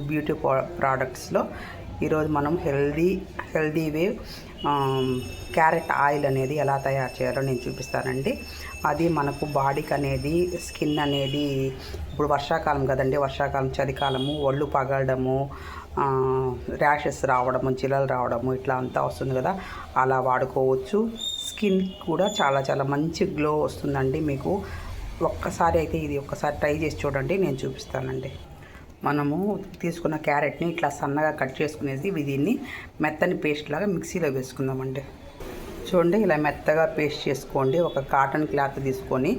Beauty ప్రోడక్ట్స్లో ఈరోజు మనం healthy way carrot oil అనేది ఎలా తయారు చేయాలో నేను చూపిస్తానండి. అది మనకు బాడీకి అనేది, స్కిన్ అనేది, ఇప్పుడు వర్షాకాలం కదండి, వర్షాకాలం చలికాలము, ఒళ్ళు పగలడము, ర్యాషెస్ రావడము, జిలలు రావడము ఇట్లా అంతా వస్తుంది కదా, అలా వాడుకోవచ్చు. స్కిన్ కూడా చాలా చాలా మంచి గ్లో వస్తుందండి. మీకు ఒక్కసారి అయితే ఇది ఒక్కసారి ట్రై చేసి చూడండి, నేను చూపిస్తానండి. మనము తీసుకున్న క్యారెట్ని ఇట్లా సన్నగా కట్ చేసుకునేసి దీన్ని మెత్తని పేస్ట్ లాగా మిక్సీలో వేసుకుందామండి. చూడండి, ఇలా మెత్తగా పేస్ట్ చేసుకోండి. ఒక కాటన్ క్లాత్ తీసుకొని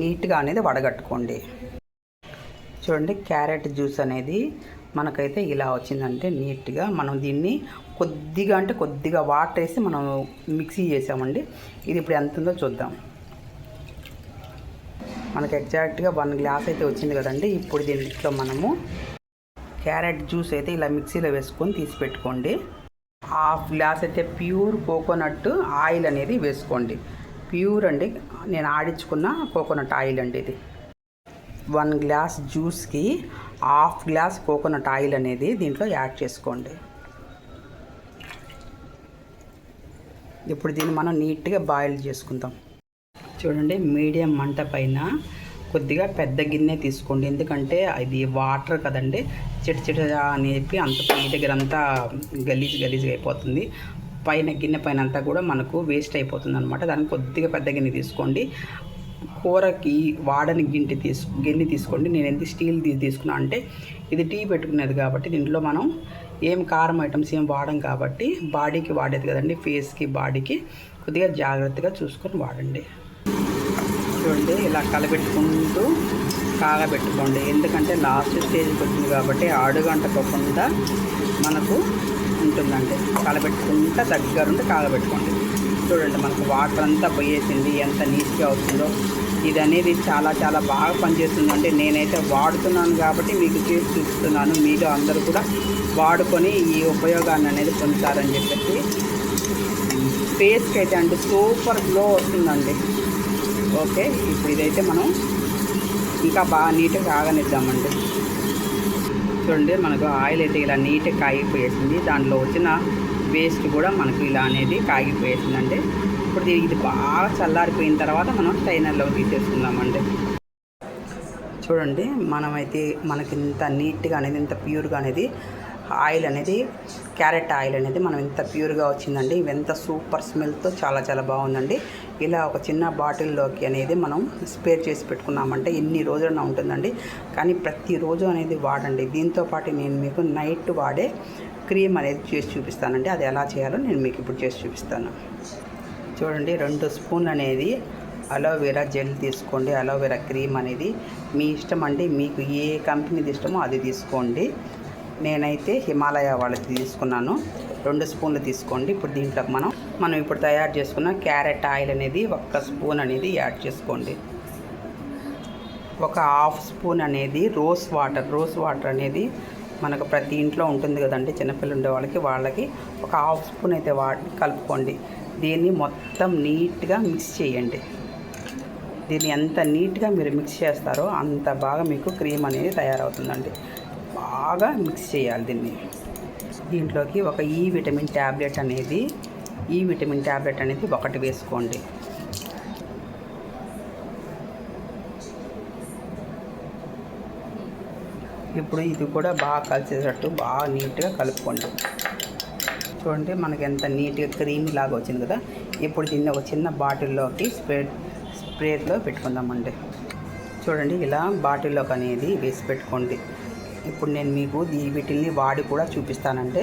నీట్గా అనేది వడగట్టుకోండి. చూడండి, క్యారెట్ జ్యూస్ అనేది మనకైతే ఇలా వచ్చిందంటే నీట్గా మనం దీన్ని కొద్దిగా వాటర్ వేసి మనం మిక్సీ చేసామండి. ఇది ఇప్పుడు ఎంత ఉందో చూద్దాం. మనకు ఎగ్జాక్ట్గా 1 గ్లాస్ అయితే వచ్చింది కదండి. ఇప్పుడు దీంట్లో మనము క్యారెట్ జ్యూస్ అయితే ఇలా మిక్సీలో వేసుకొని తీసి పెట్టుకోండి. 1/2 గ్లాస్ అయితే ప్యూర్ కోకోనట్ ఆయిల్ అనేది వేసుకోండి. ప్యూర్ అండి, నేను ఆడించుకున్న కోకోనట్ ఆయిల్ అండి ఇది. 1 గ్లాస్ జ్యూస్కి 1/2 గ్లాస్ కోకోనట్ ఆయిల్ అనేది దీంట్లో యాడ్ చేసుకోండి. ఇప్పుడు దీన్ని మనం నీట్గా బాయిల్ చేసుకుందాం. చూడండి, మీడియం మంట పైన కొద్దిగా పెద్ద గిన్నె తీసుకోండి. ఎందుకంటే అది వాటర్ కదండి, చిట అని చెప్పి అంత పొయ్యి దగ్గర అంతా గలీజ్గా అయిపోతుంది. గిన్నె పైన అంతా కూడా మనకు వేస్ట్ అయిపోతుంది అనమాట. దానికి కొద్దిగా పెద్ద గిన్నె తీసుకోండి. కూరకి వాడని గిన్నె తీసుకోండి. నేను ఎంత స్టీల్ తీసుకున్నా అంటే ఇది టీ పెట్టుకునేది కాబట్టి దీంట్లో మనం ఏం కారం ఐటమ్స్ ఏం వాడం కాబట్టి బాడీకి వాడేది కదండి, ఫేస్కి బాడీకి కొద్దిగా జాగ్రత్తగా చూసుకొని వాడండి. చూడండి, ఇలా కలబెట్టుకుంటూ కాగబెట్టుకోండి. ఎందుకంటే లాస్ట్ స్టేజ్కి వచ్చింది కాబట్టి అడుగంటకోకుండా మనకు ఉంటుందండి. కలబెట్టుకుంటా దగ్గరుండి కాగబెట్టుకోండి. చూడండి, మనకు వాటర్ అంతా పోయేసింది, ఎంత నీట్గా అవుతుందో. ఇది అనేది చాలా చాలా బాగా పనిచేస్తుందండి. నేనైతే వాడుతున్నాను కాబట్టి మీకు చేసి చూపిస్తున్నాను. మీలో అందరూ కూడా వాడుకొని ఈ ఉపయోగాన్ని అనేది పొందుతారని చెప్పేసి. ఫేస్కి అయితే అంటే సూపర్ గ్లో వస్తుందండి. ఓకే, ఇప్పుడు ఇదైతే మనం ఇంకా బాగా నీట్గా కాగనిద్దామండి. చూడండి, మనకు ఆయిల్ అయితే ఇలా నీట్గా కాగిపోయేసింది. దాంట్లో వచ్చిన వేస్ట్ కూడా మనకు ఇలా అనేది కాగిపోయేసిందండి. ఇప్పుడు ఇది బాగా చల్లారిపోయిన తర్వాత మనం స్టైనర్లో తీసేసుకుందామండి. చూడండి, మనకి ఇంత నీట్గా అనేది, ఇంత ప్యూర్గా అనేది ఆయిల్ అనేది, క్యారెట్ ఆయిల్ అనేది మనం ఇంత ప్యూర్గా వచ్చిందండి. ఇవి ఎంత సూపర్ స్మెల్తో చాలా చాలా బాగుందండి. ఇలా ఒక చిన్న బాటిల్లోకి అనేది మనం స్పేర్ చేసి పెట్టుకున్నామంటే ఎన్ని రోజులైనా ఉంటుందండి. కానీ ప్రతిరోజు అనేది వాడండి. దీంతోపాటు నేను మీకు నైట్ వాడే క్రీమ్ అనేది చేసి చూపిస్తానండి. అది ఎలా చేయాలో నేను మీకు ఇప్పుడు చేసి చూపిస్తాను. చూడండి, 2 స్పూన్లు అనేది అలోవెరా జెల్ తీసుకోండి. అలోవెరా క్రీమ్ అనేది మీ ఇష్టం అండి. మీకు ఏ కంపెనీది ఇష్టమో అది తీసుకోండి. నేనైతే హిమాలయ వాళ్ళది తీసుకున్నాను. 2 స్పూన్లు తీసుకోండి. ఇప్పుడు దీంట్లోకి మనం ఇప్పుడు తయారు చేసుకున్న క్యారెట్ ఆయిల్ అనేది 1 స్పూన్ అనేది యాడ్ చేసుకోండి. ఒక 1/2 స్పూన్ అనేది రోజ్ వాటర్ అనేది మనకు ప్రతి ఇంట్లో ఉంటుంది కదండి, చిన్నపిల్లలు ఉండే వాళ్ళకి ఒక 1/2 స్పూన్ అయితే కలుపుకోండి. దీన్ని మొత్తం నీట్గా మిక్స్ చేయండి. దీన్ని ఎంత నీట్గా మీరు మిక్స్ చేస్తారో అంత బాగా మీకు క్రీమ్ అనేది తయారవుతుందండి. బాగా మిక్స్ చేయాలి దీన్ని. దీంట్లోకి ఒక ఈ విటమిన్ ట్యాబ్లెట్ అనేది 1 వేసుకోండి. ఇప్పుడు ఇది కూడా బాగా కలిసేటట్టు బాగా నీట్గా కలుపుకోండి. చూడండి, మనకి ఎంత నీట్గా క్రీమ్ లాగా వచ్చింది కదా. ఇప్పుడు ఒక చిన్న బాటిల్లోకి స్ప్రేలో పెట్టుకుందామండి. చూడండి, ఇలా బాటిల్లోకి అనేది వేసి పెట్టుకోండి. ఇప్పుడు నేను మీకు వీటిని వాడి కూడా చూపిస్తానండి.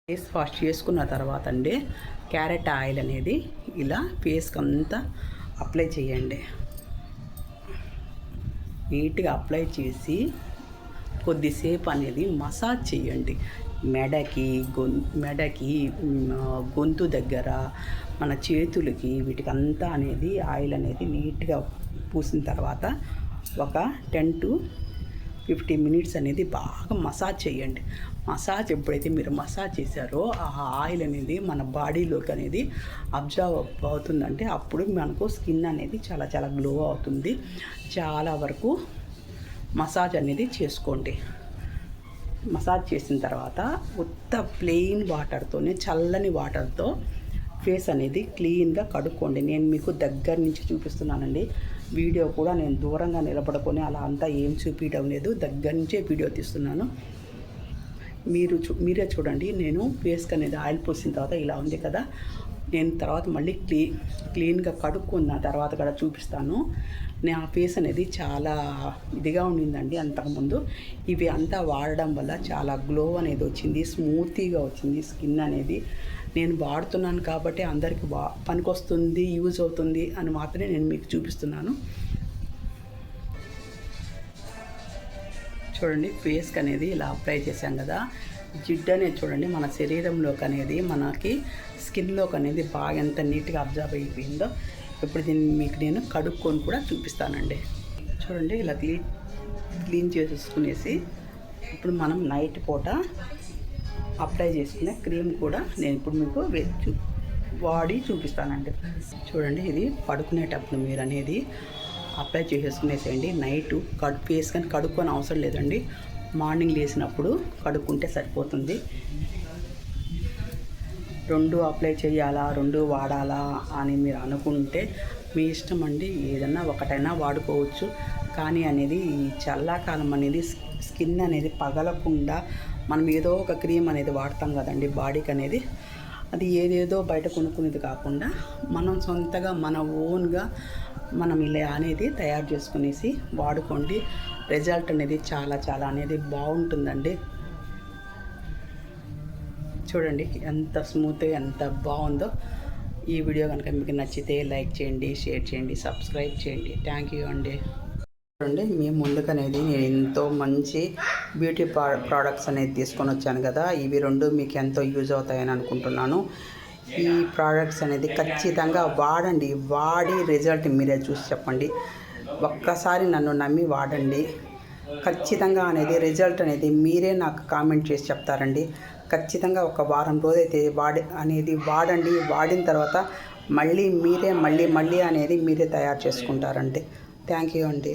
ఫేస్ వాష్ చేసుకున్న తర్వాత అండి క్యారెట్ ఆయిల్ అనేది ఇలా ఫేస్కి అంతా అప్లై చేయండి. నీట్గా అప్లై చేసి కొద్దిసేపు అనేది మసాజ్ చేయండి. మెడకి గొంతు దగ్గర, మన చేతులకి, వీటికి అంతా అనేది ఆయిల్ అనేది నీట్గా పూసిన తర్వాత ఒక 10 to 15 మినిట్స్ అనేది బాగా మసాజ్ చేయండి. ఎప్పుడైతే మీరు మసాజ్ చేశారో ఆ ఆయిల్ అనేది మన బాడీలోకి అనేది అబ్జర్వ్ అవుతుందంటే అప్పుడు మనకు స్కిన్ అనేది చాలా చాలా గ్లో అవుతుంది. చాలా వరకు మసాజ్ అనేది చేసుకోండి. మసాజ్ చేసిన తర్వాత ఉత్త ప్లెయిన్ వాటర్తోనే, చల్లని వాటర్తో ఫేస్ అనేది క్లీన్గా కడుక్కోండి. నేను మీకు దగ్గర నుంచి చూపిస్తున్నానండి. వీడియో కూడా నేను దూరంగా నిలబడుకొని అలా అంతా ఏం చూపించడం లేదు, దగ్గర నుంచే వీడియో తీస్తున్నాను. మీరే చూడండి. నేను ఫేస్కి అనేది ఆయిల్ పూసిన తర్వాత ఇలా ఉంది కదా, నేను తర్వాత మళ్ళీ క్లీన్గా కడుక్కున్న తర్వాత కూడా చూపిస్తాను. నా ఫేస్ అనేది చాలా ఇదిగా ఉండిందండి అంతకుముందు. ఇవి అంతా వాడడం వల్ల చాలా గ్లో అనేది వచ్చింది, స్మూతీగా వచ్చింది స్కిన్ అనేది. నేను వాడుతున్నాను కాబట్టి అందరికీ పనికొస్తుంది, యూజ్ అవుతుంది అని మాత్రమే నేను మీకు చూపిస్తున్నాను. చూడండి, ఫేస్కి అనేది ఇలా అప్లై చేశాం కదా, జిడ్డు అనేది చూడండి మన శరీరంలోకి అనేది, మనకి స్కిన్లోకి అనేది బాగా ఎంత నీట్గా అబ్జర్వ్ అయిపోయిందో. ఇప్పుడు దీన్ని మీకు నేను కడుక్కొని కూడా చూపిస్తానండి. చూడండి, ఇలా క్లీన్ చేసేసుకునేసి ఇప్పుడు మనం నైట్ పూట అప్లై చేసుకునే క్రీమ్ కూడా నేను ఇప్పుడు మీకు వాడి చూపిస్తానండి. చూడండి, ఇది పడుకునేటప్పుడు మీరు అనేది అప్లై చేసేసుకునేసేయండి. నైటు ఫేస్ కానీ కడుక్కొని అవసరం లేదండి, మార్నింగ్ లేచినప్పుడు కడుక్కుంటే సరిపోతుంది. 2 అప్లై చేయాలా, 2 వాడాలా అని మీరు అనుకుంటే మీ ఇష్టం అండి. ఏదన్నా ఒకటైనా వాడుకోవచ్చు. కానీ అనేది ఈ చల్లాకాలం అనేది స్కిన్ అనేది పగలకుండా మనం ఏదో ఒక క్రీమ్ అనేది వాడతాం కదండి బాడీకి అనేది. అది ఏదేదో బయట కొనుక్కునేది కాకుండా మనం సొంతగా మన ఓన్గా మనం ఇలా అనేది తయారు చేసుకునేసి వాడుకోండి. రిజల్ట్ అనేది చాలా చాలా అనేది బాగుంటుందండి. చూడండి ఎంత స్మూత్గా ఎంత బాగుందో. ఈ వీడియో కనుక మీకు నచ్చితే లైక్ చేయండి, షేర్ చేయండి, సబ్స్క్రైబ్ చేయండి. థ్యాంక్ యూ అండి. చూడండి, మీ ముందుకనేది నేను ఎంతో మంచి బ్యూటీ ప్రోడక్ట్స్ అనేది తీసుకొని వచ్చాను కదా. ఇవి 2 మీకు ఎంతో యూజ్ అవుతాయని అనుకుంటున్నాను. ఈ ప్రోడక్ట్స్ అనేది ఖచ్చితంగా వాడండి. వాడి రిజల్ట్ మీరే చూసి చెప్పండి. ఒక్కసారి నన్ను నమ్మి వాడండి. ఖచ్చితంగా అనేది రిజల్ట్ అనేది మీరే నాకు కామెంట్ చేసి చెప్తారండి. ఖచ్చితంగా ఒక వారం రోజైతే వాడండి. వాడిన తర్వాత మళ్ళీ అనేది మీరే తయారు చేసుకుంటారండి. థ్యాంక్ యూ అండి.